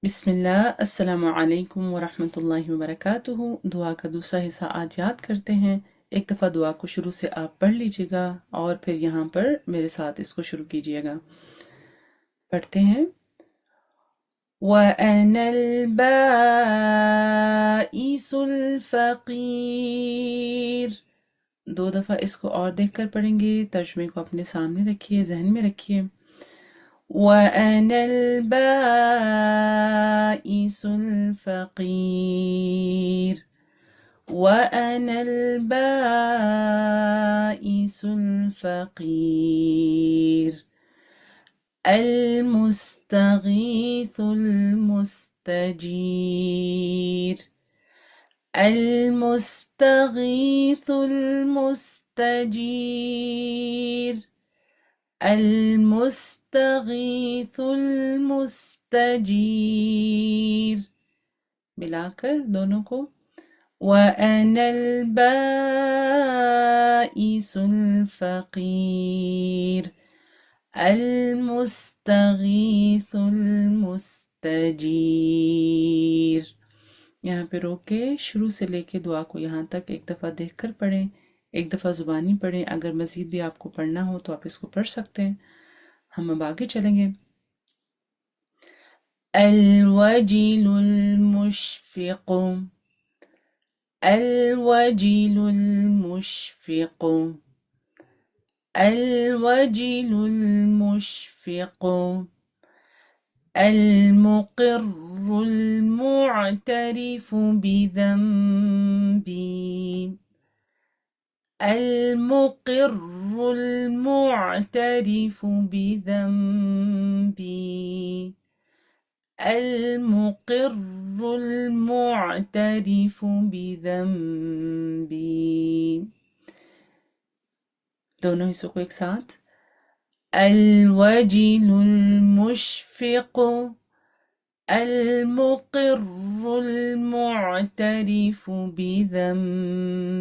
बिस्मिल्लाह अस्सलामु अलैकुम वरहमतुल्लाहि वबरकातुहू। दुआ का दूसरा हिस्सा आज याद करते हैं। एक दफ़ा दुआ को शुरू से आप पढ़ लीजिएगा और फिर यहाँ पर मेरे साथ इसको शुरू कीजिएगा। पढ़ते हैं। वअना अलबाइसुल फ़क़ीर। दो दफ़ा इसको और देखकर पढ़ेंगे। तर्जुमे को अपने सामने रखिए, जहन में रखिए। وأنا البائس الفقير. وأنا البائس الفقير المستغيث المستجير. المستغيث المستجير. المستغيث المستجير. ملاकर दोनों को। وأنا البائس الفقير المستغيث المستجير. यहाँ पे रोक के शुरू से लेके दुआ को यहाँ तक एक दफ़ा देखकर पढ़ें, एक दफ़ा ज़ुबानी पढ़ें। अगर मज़ीद भी आपको पढ़ना हो तो आप इसको पढ़ सकते हैं। हम अब आगे चलेंगे। الوجل المشفق. الوجل المشفق. الوجل المشفق. المقر المعترف بذنبي. المقر المعترف بذنبي. المقر المعترف بذنبي. दोनों हिस्सों को एक साथ। الوجل المشفق. المقر المعترف بذنبي.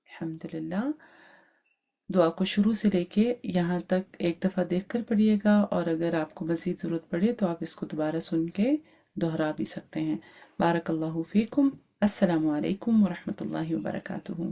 अल्हम्दुलिल्लाह। दुआ को शुरू से लेके यहाँ तक एक दफ़ा देखकर पढ़िएगा और अगर आपको मज़ीद ज़रूरत पड़े तो आप इसको दोबारा सुन के दोहरा भी सकते हैं। बारकल्लाहु फ़ीकुम। अस्सलामु अलैकुम वरहमतुल्लाहि वबरकातुहू।